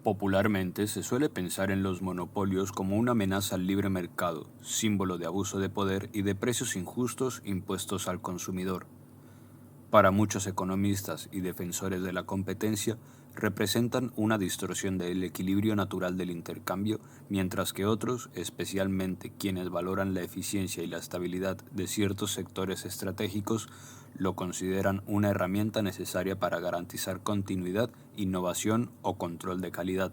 Popularmente se suele pensar en los monopolios como una amenaza al libre mercado, símbolo de abuso de poder y de precios injustos impuestos al consumidor. Para muchos economistas y defensores de la competencia, representan una distorsión del equilibrio natural del intercambio, mientras que otros, especialmente quienes valoran la eficiencia y la estabilidad de ciertos sectores estratégicos, lo consideran una herramienta necesaria para garantizar continuidad, innovación o control de calidad.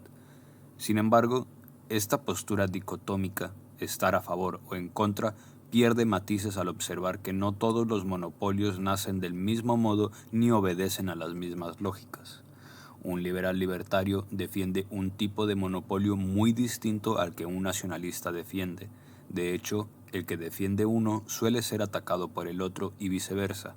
Sin embargo, esta postura dicotómica, estar a favor o en contra, pierde matices al observar que no todos los monopolios nacen del mismo modo ni obedecen a las mismas lógicas. Un liberal libertario defiende un tipo de monopolio muy distinto al que un nacionalista defiende. De hecho, el que defiende uno suele ser atacado por el otro y viceversa.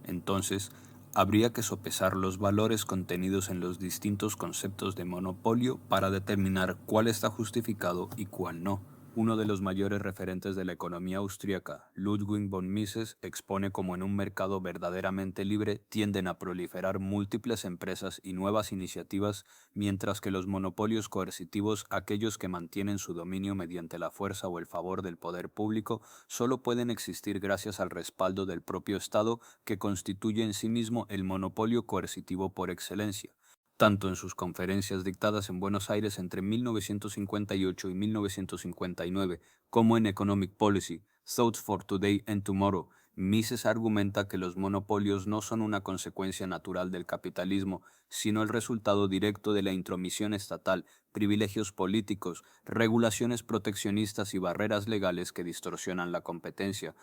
Entonces, habría que sopesar los valores contenidos en los distintos conceptos de monopolio para determinar cuál está justificado y cuál no. Uno de los mayores referentes de la economía austríaca, Ludwig von Mises, expone cómo en un mercado verdaderamente libre tienden a proliferar múltiples empresas y nuevas iniciativas, mientras que los monopolios coercitivos, aquellos que mantienen su dominio mediante la fuerza o el favor del poder público, solo pueden existir gracias al respaldo del propio Estado, que constituye en sí mismo el monopolio coercitivo por excelencia. Tanto en sus conferencias dictadas en Buenos Aires entre 1958 y 1959, como en Economic Policy, Thoughts for Today and Tomorrow, Mises argumenta que los monopolios no son una consecuencia natural del capitalismo, sino el resultado directo de la intromisión estatal, privilegios políticos, regulaciones proteccionistas y barreras legales que distorsionan la competencia.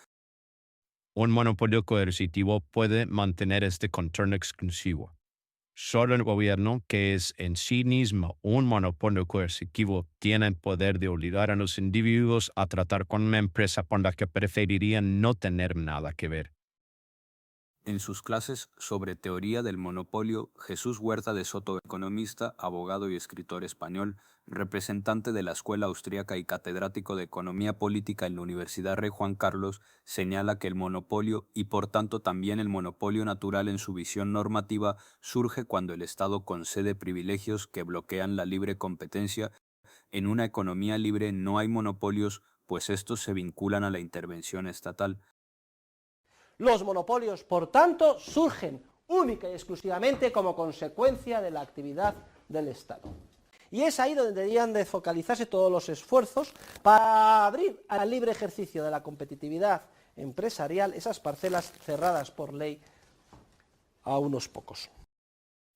Un monopolio coercitivo puede mantener este control exclusivo. Solo el gobierno, que es en sí mismo un monopolio coercitivo, tiene el poder de obligar a los individuos a tratar con una empresa con la que preferirían no tener nada que ver. En sus clases sobre teoría del monopolio, Jesús Huerta de Soto, economista, abogado y escritor español, representante de la escuela austríaca y catedrático de economía política en la Universidad Rey Juan Carlos, señala que el monopolio, y por tanto también el monopolio natural en su visión normativa, surge cuando el Estado concede privilegios que bloquean la libre competencia. En una economía libre no hay monopolios, pues estos se vinculan a la intervención estatal. Los monopolios, por tanto, surgen única y exclusivamente como consecuencia de la actividad del Estado. Y es ahí donde deberían de focalizarse todos los esfuerzos para abrir al libre ejercicio de la competitividad empresarial esas parcelas cerradas por ley a unos pocos.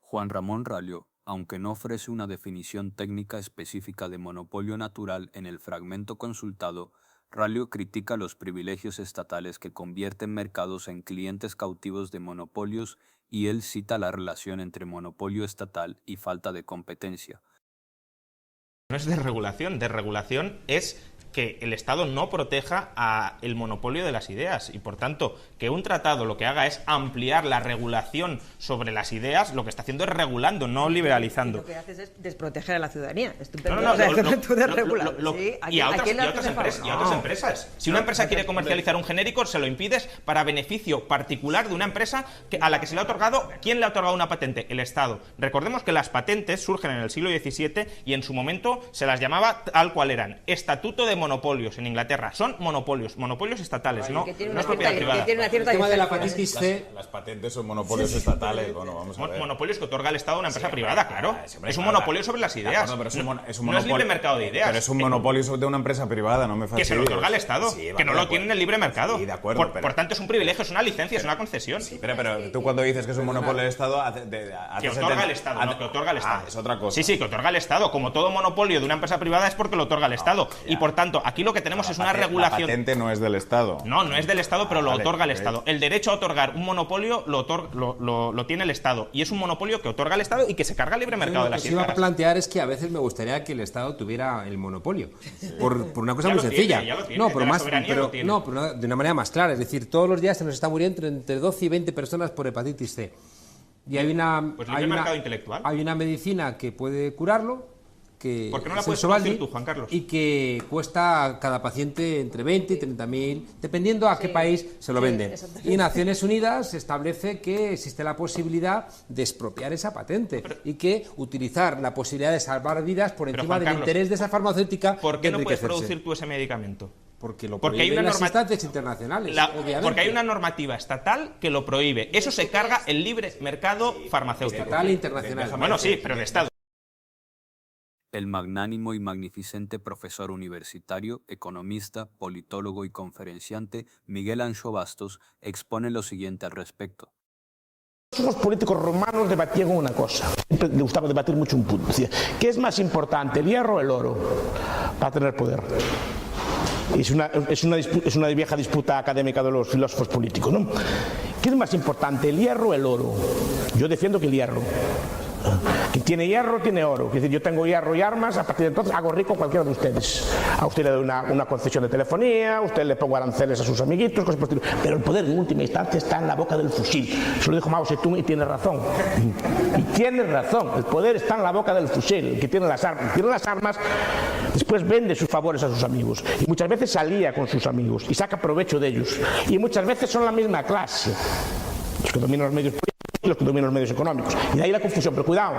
Juan Ramón Rallo, aunque no ofrece una definición técnica específica de monopolio natural en el fragmento consultado, Rallo critica los privilegios estatales que convierten mercados en clientes cautivos de monopolios, y él cita la relación entre monopolio estatal y falta de competencia. No es desregulación es que el Estado no proteja el monopolio de las ideas y, por tanto, que un tratado lo que haga es ampliar la regulación sobre las ideas, lo que está haciendo es regulando, no liberalizando. Lo que haces es desproteger a la ciudadanía. Y a otras empresas. Si una empresa quiere comercializar un genérico, se lo impides para beneficio particular de una empresa a la que se le ha otorgado. ¿Quién le ha otorgado una patente? El Estado. Recordemos que las patentes surgen en el siglo XVII y en su momento se las llamaba tal cual eran. Estatuto de monopolios en Inglaterra. Son monopolios estatales, no es propiedad privada. El tema de la hepatitis C. Las patentes son monopolios estatales. Bueno, vamos a ver. Monopolios que otorga el Estado a una empresa privada, claro. Es un monopolio sobre las ideas. No es libre mercado de ideas. Pero es un monopolio de una empresa privada, no me fastidies. Que se lo otorga el Estado, que no lo tiene en el libre mercado. Sí, de acuerdo. Por tanto, es un privilegio, es una licencia, es una concesión. Sí, pero tú cuando dices que es un monopolio del Estado... Que otorga el Estado, no, que otorga el Estado. Es otra cosa. Sí, que otorga el Estado. Como todo monopolio de una empresa privada es porque lo otorga el Estado. Y por tanto, aquí lo que tenemos es una regulación. La patente no es del Estado. No es del Estado, pero lo otorga el Estado. El derecho a otorgar un monopolio lo tiene el Estado. Y es un monopolio que otorga el Estado y que se carga el libre mercado de las ideas. Lo que iba a plantear es que a veces me gustaría que el Estado tuviera el monopolio. Por una cosa muy sencilla. Pero de una manera más clara. Es decir, todos los días se nos está muriendo entre 12 y 20 personas por hepatitis C. Y hay una, mercado intelectual. Hay una medicina que puede curarlo, que ¿Por qué no la es puedes el Sovaldi, producir tú, Juan Carlos? y que cuesta a cada paciente entre 20 y 30.000, dependiendo a qué país se lo venden. Y Naciones Unidas establece que existe la posibilidad de expropiar esa patente y que utilizar la posibilidad de salvar vidas por encima del interés de esa farmacéutica. ¿Por qué no puedes enriquecerse. producir tú ese medicamento? Porque lo Porque hay prohíben una las instancias internacionales, obviamente. Porque hay una normativa estatal que lo prohíbe. Eso se carga el libre mercado farmacéutico. Estatal e internacional. Bueno, sí, pero de Estado. El magnánimo y magnificente profesor universitario, economista, politólogo y conferenciante Miguel Anxo Bastos expone lo siguiente al respecto. Los políticos romanos debatían una cosa, siempre les gustaba debatir mucho un punto. Decía, ¿qué es más importante, el hierro o el oro para tener poder? Es una vieja disputa académica de los filósofos políticos, ¿no? ¿Qué es más importante, el hierro o el oro? Yo defiendo que el hierro. Quien tiene hierro tiene oro. Es decir, yo tengo hierro y armas, a partir de entonces hago rico a cualquiera de ustedes. A usted le doy una concesión de telefonía, a usted le pongo aranceles a sus amiguitos, cosas por el estilo. Pero el poder en última instancia está en la boca del fusil. Eso lo dijo Mao Zedong y tiene razón. Y tiene razón. El poder está en la boca del fusil, el que tiene las armas. El que tiene las armas después vende sus favores a sus amigos. Y muchas veces se alía con sus amigos y saca provecho de ellos. Y muchas veces son la misma clase. Los que dominan los medios políticos y los que dominan los medios económicos. Y de ahí la confusión. Pero cuidado,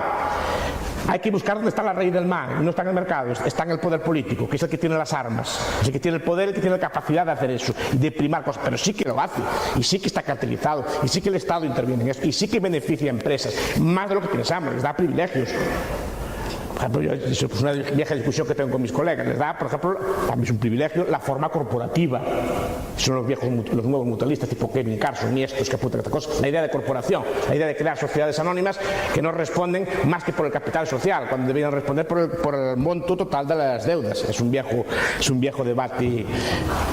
hay que buscar dónde está la raíz del mal. Y no está en el mercado, está en el poder político, que es el que tiene las armas, es el que tiene el poder, el que tiene la capacidad de hacer eso y de primar cosas. Pero sí que lo hace, y sí que está cartelizado, y sí que el Estado interviene en eso, y sí que beneficia a empresas, más de lo que pensamos, les da privilegios. Por ejemplo, es una vieja discusión que tengo con mis colegas. Les da, por ejemplo, también es un privilegio, la forma corporativa. Son los nuevos mutualistas tipo Kevin Carson y estos que apuntan a esta cosa. La idea de corporación, la idea de crear sociedades anónimas que no responden más que por el capital social, cuando deberían responder por el monto total de las deudas. Es un viejo debate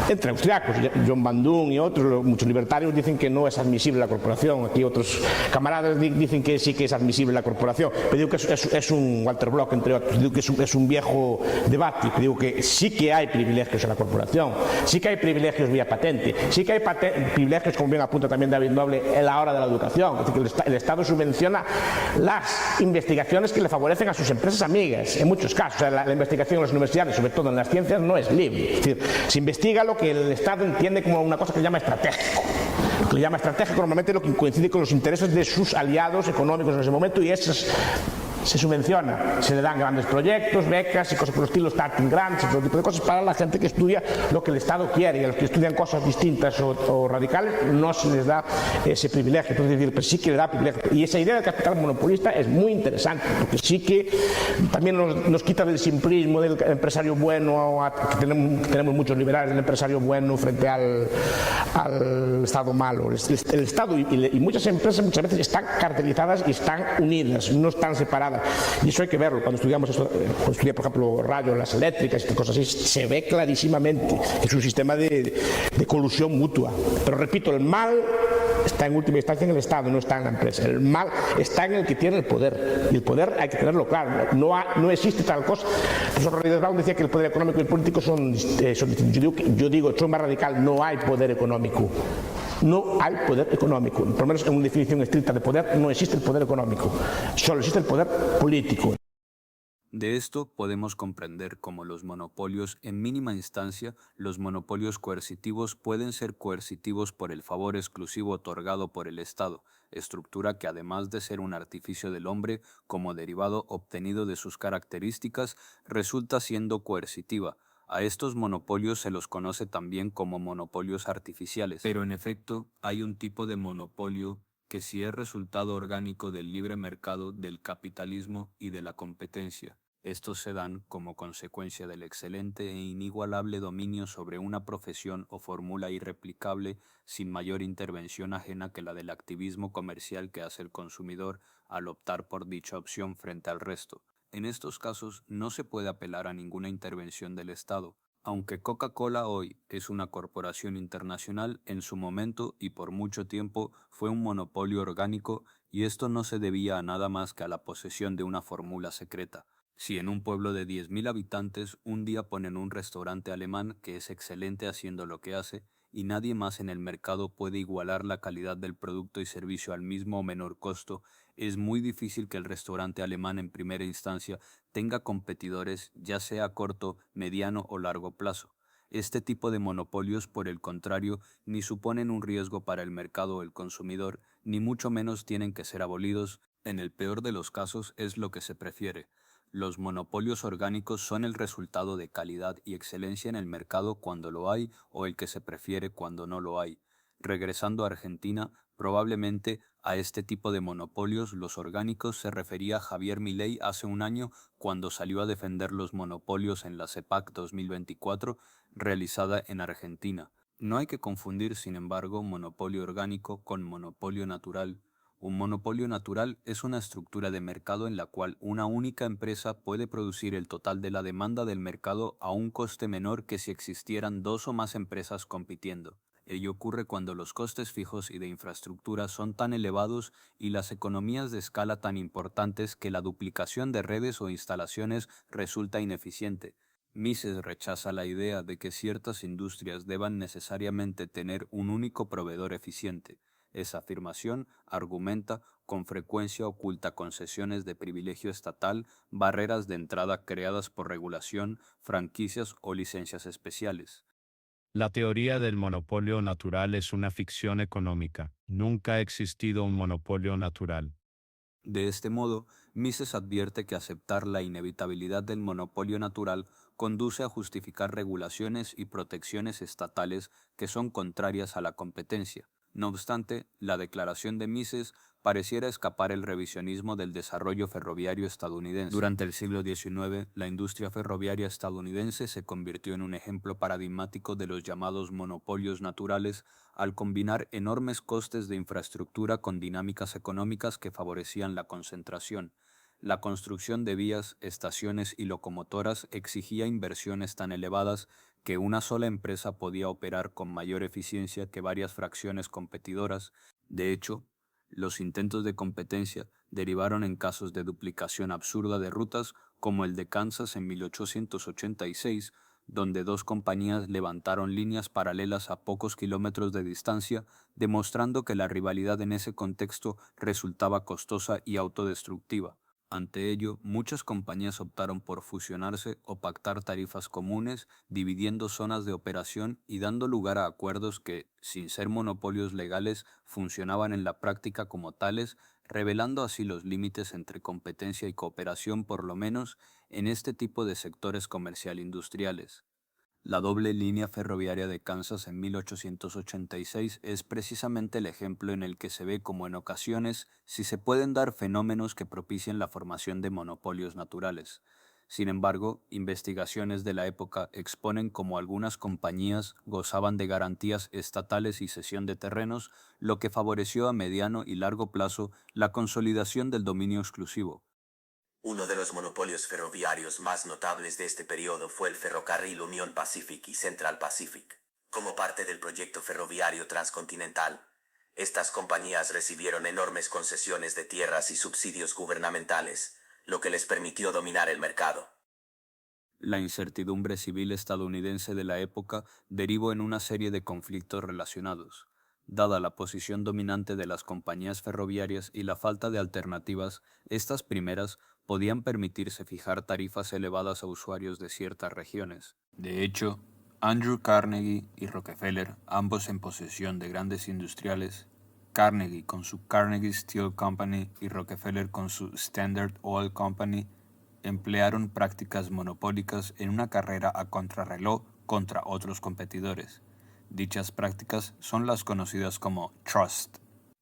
entre austriacos. John Bandung y otros, muchos libertarios dicen que no es admisible la corporación. Aquí otros camaradas dicen que sí que es admisible la corporación. Pero digo que es un Walter Block, entre otros. Digo que es un viejo debate. Digo que sí que hay privilegios en la corporación, sí que hay privilegios vía patente, sí que hay privilegios, como bien apunta también David Noble, en la hora de la educación. Es decir, que el Estado subvenciona las investigaciones que le favorecen a sus empresas amigas, en muchos casos. O sea, la investigación en las universidades, sobre todo en las ciencias, no es libre. Es decir, se investiga lo que el Estado entiende como una cosa que llama estratégico. Lo que le llama estratégico normalmente es lo que coincide con los intereses de sus aliados económicos en ese momento, y esas se subvenciona, se le dan grandes proyectos, becas y cosas por el estilo, starting grants y todo tipo de cosas para la gente que estudia lo que el Estado quiere, y a los que estudian cosas distintas o radicales no se les da ese privilegio. Entonces, decir, pero sí que le da privilegio. Y esa idea del capital monopolista es muy interesante, porque sí que también nos quita del simplismo del empresario bueno, que tenemos muchos liberales, el empresario bueno frente al Estado malo. El Estado y muchas empresas muchas veces están cartelizadas y están unidas, no están separadas. Y eso hay que verlo. Cuando estudiamos esto, cuando estudia, por ejemplo, rayos, las eléctricas y cosas así, se ve clarísimamente. Es un sistema de colusión mutua. Pero repito, el mal está en última instancia en el Estado, no está en la empresa. El mal está en el que tiene el poder. Y el poder hay que tenerlo claro. No existe tal cosa. El profesor Rodríguez Brown decía que el poder económico y el político son distintos. Yo digo, soy más radical, no hay poder económico. No hay poder económico. Por lo menos en una definición estricta de poder no existe el poder económico. Solo existe el poder político. De esto podemos comprender cómo los monopolios, en mínima instancia, los monopolios coercitivos pueden ser coercitivos por el favor exclusivo otorgado por el Estado, estructura que además de ser un artificio del hombre como derivado obtenido de sus características, resulta siendo coercitiva. A estos monopolios se los conoce también como monopolios artificiales. Pero en efecto, hay un tipo de monopolio que sí es resultado orgánico del libre mercado, del capitalismo y de la competencia. Estos se dan como consecuencia del excelente e inigualable dominio sobre una profesión o fórmula irreplicable sin mayor intervención ajena que la del activismo comercial que hace el consumidor al optar por dicha opción frente al resto. En estos casos no se puede apelar a ninguna intervención del Estado. Aunque Coca-Cola hoy es una corporación internacional, en su momento y por mucho tiempo fue un monopolio orgánico, y esto no se debía a nada más que a la posesión de una fórmula secreta. Si en un pueblo de 10.000 habitantes un día ponen un restaurante alemán que es excelente haciendo lo que hace, y nadie más en el mercado puede igualar la calidad del producto y servicio al mismo o menor costo, Es muy difícil que el restaurante alemán en primera instancia tenga competidores, ya sea a corto, mediano o largo plazo. Este tipo de monopolios, por el contrario, ni suponen un riesgo para el mercado o el consumidor, ni mucho menos tienen que ser abolidos. En el peor de los casos es lo que se prefiere. Los monopolios orgánicos son el resultado de calidad y excelencia en el mercado cuando lo hay o el que se prefiere cuando no lo hay. Regresando a Argentina, probablemente a este tipo de monopolios, los orgánicos, se refería Javier Milei hace un año cuando salió a defender los monopolios en la CEPAC 2024 realizada en Argentina. No hay que confundir, sin embargo, monopolio orgánico con monopolio natural. Un monopolio natural es una estructura de mercado en la cual una única empresa puede producir el total de la demanda del mercado a un coste menor que si existieran dos o más empresas compitiendo. Ello ocurre cuando los costes fijos y de infraestructura son tan elevados y las economías de escala tan importantes que la duplicación de redes o instalaciones resulta ineficiente. Mises rechaza la idea de que ciertas industrias deban necesariamente tener un único proveedor eficiente. Esa afirmación, argumenta, con frecuencia oculta concesiones de privilegio estatal, barreras de entrada creadas por regulación, franquicias o licencias especiales. La teoría del monopolio natural es una ficción económica. Nunca ha existido un monopolio natural. De este modo, Mises advierte que aceptar la inevitabilidad del monopolio natural conduce a justificar regulaciones y protecciones estatales que son contrarias a la competencia. No obstante, la declaración de Mises pareciera escapar el revisionismo del desarrollo ferroviario estadounidense. Durante el siglo XIX, la industria ferroviaria estadounidense se convirtió en un ejemplo paradigmático de los llamados monopolios naturales al combinar enormes costes de infraestructura con dinámicas económicas que favorecían la concentración. La construcción de vías, estaciones y locomotoras exigía inversiones tan elevadas que una sola empresa podía operar con mayor eficiencia que varias fracciones competidoras. De hecho, los intentos de competencia derivaron en casos de duplicación absurda de rutas como el de Kansas en 1886, donde dos compañías levantaron líneas paralelas a pocos kilómetros de distancia, demostrando que la rivalidad en ese contexto resultaba costosa y autodestructiva. Ante ello, muchas compañías optaron por fusionarse o pactar tarifas comunes, dividiendo zonas de operación y dando lugar a acuerdos que, sin ser monopolios legales, funcionaban en la práctica como tales, revelando así los límites entre competencia y cooperación, por lo menos en este tipo de sectores comercial-industriales. La doble línea ferroviaria de Kansas en 1886 es precisamente el ejemplo en el que se ve cómo en ocasiones sí se pueden dar fenómenos que propicien la formación de monopolios naturales. Sin embargo, investigaciones de la época exponen cómo algunas compañías gozaban de garantías estatales y cesión de terrenos, lo que favoreció a mediano y largo plazo la consolidación del dominio exclusivo. Uno de los monopolios ferroviarios más notables de este periodo fue el ferrocarril Union Pacific y Central Pacific. Como parte del proyecto ferroviario transcontinental, estas compañías recibieron enormes concesiones de tierras y subsidios gubernamentales, lo que les permitió dominar el mercado. La incertidumbre civil estadounidense de la época derivó en una serie de conflictos relacionados. Dada la posición dominante de las compañías ferroviarias y la falta de alternativas, estas primeras podían permitirse fijar tarifas elevadas a usuarios de ciertas regiones. De hecho, Andrew Carnegie y Rockefeller, ambos en posesión de grandes industriales, Carnegie con su Carnegie Steel Company y Rockefeller con su Standard Oil Company, emplearon prácticas monopólicas en una carrera a contrarreloj contra otros competidores. Dichas prácticas son las conocidas como trust.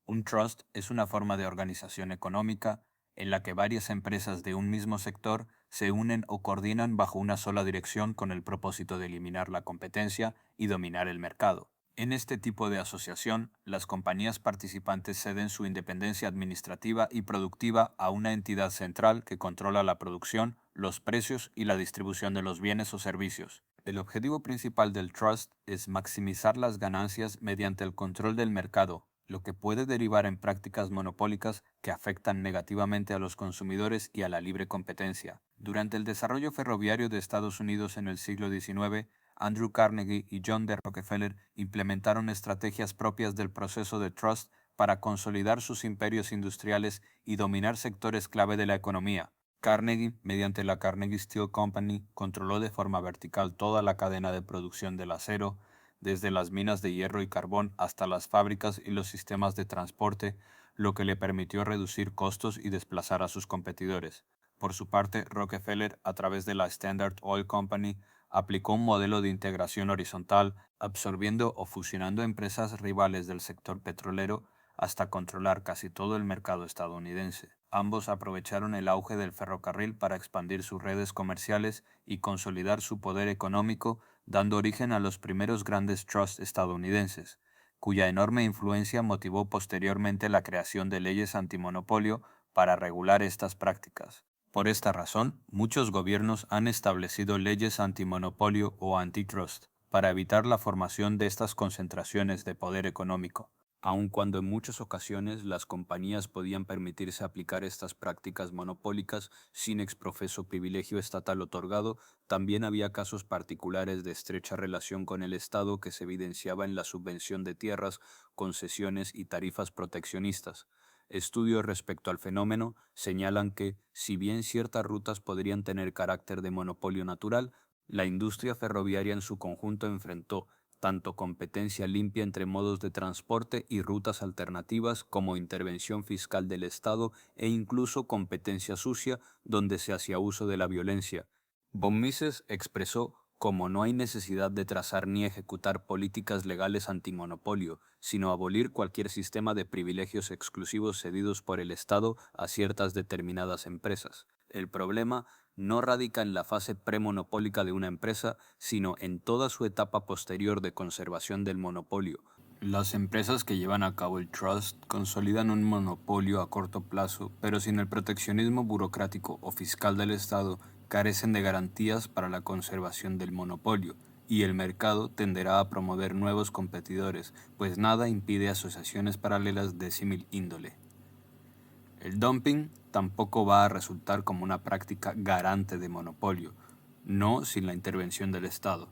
Un trust es una forma de organización económica en la que varias empresas de un mismo sector se unen o coordinan bajo una sola dirección con el propósito de eliminar la competencia y dominar el mercado. En este tipo de asociación, las compañías participantes ceden su independencia administrativa y productiva a una entidad central que controla la producción, los precios y la distribución de los bienes o servicios. El objetivo principal del trust es maximizar las ganancias mediante el control del mercado, lo que puede derivar en prácticas monopólicas que afectan negativamente a los consumidores y a la libre competencia. Durante el desarrollo ferroviario de Estados Unidos en el siglo XIX, Andrew Carnegie y John D. Rockefeller implementaron estrategias propias del proceso de trust para consolidar sus imperios industriales y dominar sectores clave de la economía. Carnegie, mediante la Carnegie Steel Company, controló de forma vertical toda la cadena de producción del acero, desde las minas de hierro y carbón hasta las fábricas y los sistemas de transporte, lo que le permitió reducir costos y desplazar a sus competidores. Por su parte, Rockefeller, a través de la Standard Oil Company, aplicó un modelo de integración horizontal, absorbiendo o fusionando empresas rivales del sector petrolero hasta controlar casi todo el mercado estadounidense. Ambos aprovecharon el auge del ferrocarril para expandir sus redes comerciales y consolidar su poder económico, dando origen a los primeros grandes trusts estadounidenses, cuya enorme influencia motivó posteriormente la creación de leyes antimonopolio para regular estas prácticas. Por esta razón, muchos gobiernos han establecido leyes antimonopolio o antitrust para evitar la formación de estas concentraciones de poder económico. Aun cuando en muchas ocasiones las compañías podían permitirse aplicar estas prácticas monopólicas sin exprofeso privilegio estatal otorgado, también había casos particulares de estrecha relación con el Estado que se evidenciaba en la subvención de tierras, concesiones y tarifas proteccionistas. Estudios respecto al fenómeno señalan que, si bien ciertas rutas podrían tener carácter de monopolio natural, la industria ferroviaria en su conjunto enfrentó tanto competencia limpia entre modos de transporte y rutas alternativas como intervención fiscal del Estado e incluso competencia sucia donde se hacía uso de la violencia. Von Mises expresó como no hay necesidad de trazar ni ejecutar políticas legales antimonopolio, sino abolir cualquier sistema de privilegios exclusivos cedidos por el Estado a ciertas determinadas empresas. El problema no radica en la fase premonopólica de una empresa, sino en toda su etapa posterior de conservación del monopolio. Las empresas que llevan a cabo el trust consolidan un monopolio a corto plazo, pero sin el proteccionismo burocrático o fiscal del Estado, carecen de garantías para la conservación del monopolio, y el mercado tenderá a promover nuevos competidores, pues nada impide asociaciones paralelas de símil índole. El dumping tampoco va a resultar como una práctica garante de monopolio, no sin la intervención del Estado.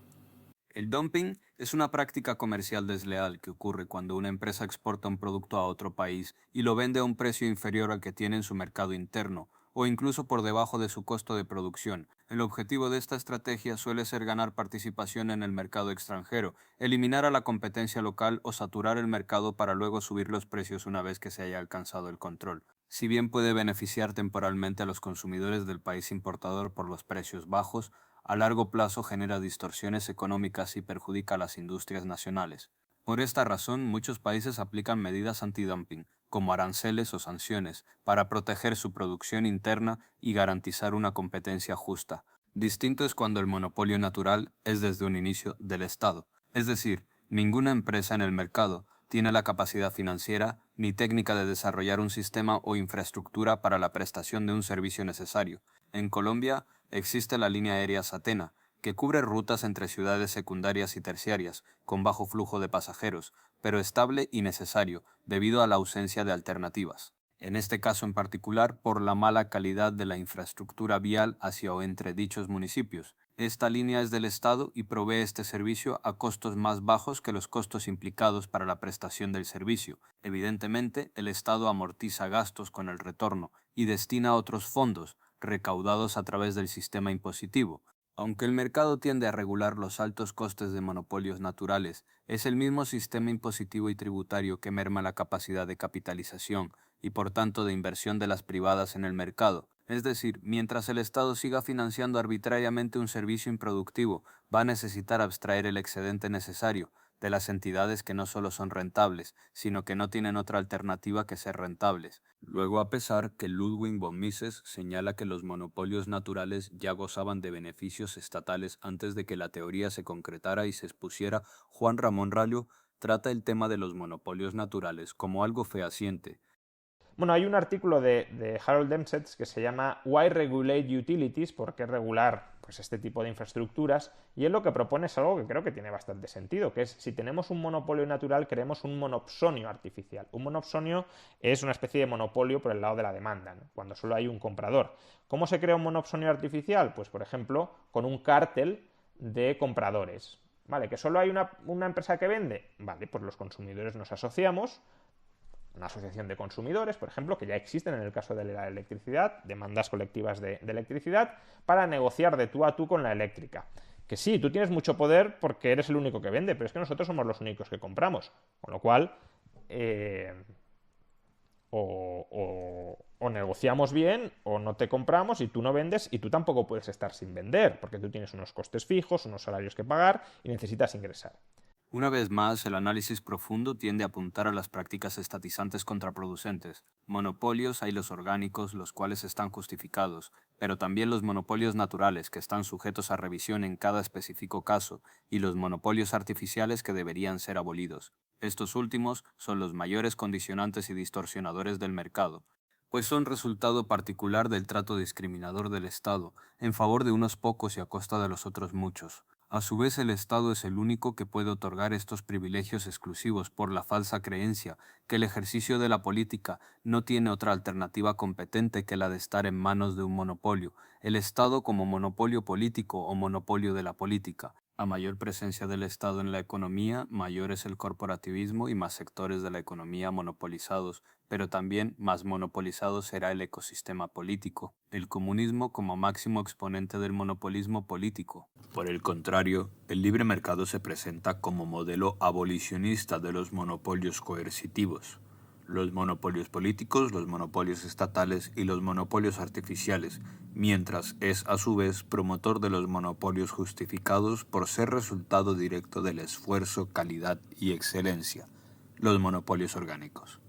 El dumping es una práctica comercial desleal que ocurre cuando una empresa exporta un producto a otro país y lo vende a un precio inferior al que tiene en su mercado interno, o incluso por debajo de su costo de producción. El objetivo de esta estrategia suele ser ganar participación en el mercado extranjero, eliminar a la competencia local o saturar el mercado para luego subir los precios una vez que se haya alcanzado el control. Si bien puede beneficiar temporalmente a los consumidores del país importador por los precios bajos, a largo plazo genera distorsiones económicas y perjudica a las industrias nacionales. Por esta razón, muchos países aplican medidas antidumping, como aranceles o sanciones, para proteger su producción interna y garantizar una competencia justa. Distinto es cuando el monopolio natural es desde un inicio del Estado, es decir, ninguna empresa en el mercado tiene la capacidad financiera ni técnica de desarrollar un sistema o infraestructura para la prestación de un servicio necesario. En Colombia existe la línea aérea Satena, que cubre rutas entre ciudades secundarias y terciarias, con bajo flujo de pasajeros, pero estable y necesario, debido a la ausencia de alternativas. En este caso en particular, por la mala calidad de la infraestructura vial hacia o entre dichos municipios. Esta línea es del Estado y provee este servicio a costos más bajos que los costos implicados para la prestación del servicio. Evidentemente, el Estado amortiza gastos con el retorno y destina otros fondos, recaudados a través del sistema impositivo. Aunque el mercado tiende a regular los altos costes de monopolios naturales, es el mismo sistema impositivo y tributario que merma la capacidad de capitalización y por tanto de inversión de las privadas en el mercado. Es decir, mientras el Estado siga financiando arbitrariamente un servicio improductivo, va a necesitar abstraer el excedente necesario de las entidades que no solo son rentables, sino que no tienen otra alternativa que ser rentables. Luego, a pesar que Ludwig von Mises señala que los monopolios naturales ya gozaban de beneficios estatales antes de que la teoría se concretara y se expusiera, Juan Ramón Rallo trata el tema de los monopolios naturales como algo fehaciente. Bueno, hay un artículo de Harold Demsetz que se llama Why Regulate Utilities? ¿Por qué regular este tipo de infraestructuras? Y él lo que propone es algo que creo que tiene bastante sentido, que es, si tenemos un monopolio natural, creemos un monopsonio artificial. Un monopsonio es una especie de monopolio por el lado de la demanda, ¿no? Cuando solo hay un comprador. ¿Cómo se crea un monopsonio artificial? Pues, por ejemplo, con un cártel de compradores. ¿Vale? ¿Que solo hay una empresa que vende? Vale, pues los consumidores nos asociamos, una asociación de consumidores, por ejemplo, que ya existen en el caso de la electricidad, demandas colectivas de electricidad, para negociar de tú a tú con la eléctrica. Que sí, tú tienes mucho poder porque eres el único que vende, pero es que nosotros somos los únicos que compramos. Con lo cual, o negociamos bien o no te compramos y tú no vendes y tú tampoco puedes estar sin vender, porque tú tienes unos costes fijos, unos salarios que pagar y necesitas ingresar. Una vez más, el análisis profundo tiende a apuntar a las prácticas estatizantes contraproducentes. Monopolios hay los orgánicos, los cuales están justificados, pero también los monopolios naturales, que están sujetos a revisión en cada específico caso, y los monopolios artificiales que deberían ser abolidos. Estos últimos son los mayores condicionantes y distorsionadores del mercado, pues son resultado particular del trato discriminador del Estado, en favor de unos pocos y a costa de los otros muchos. A su vez, el Estado es el único que puede otorgar estos privilegios exclusivos por la falsa creencia que el ejercicio de la política no tiene otra alternativa competente que la de estar en manos de un monopolio, el Estado como monopolio político o monopolio de la política. A mayor presencia del Estado en la economía, mayor es el corporativismo y más sectores de la economía monopolizados, pero también más monopolizado será el ecosistema político, el comunismo como máximo exponente del monopolismo político. Por el contrario, el libre mercado se presenta como modelo abolicionista de los monopolios coercitivos. Los monopolios políticos, los monopolios estatales y los monopolios artificiales, mientras es a su vez promotor de los monopolios justificados por ser resultado directo del esfuerzo, calidad y excelencia, los monopolios orgánicos.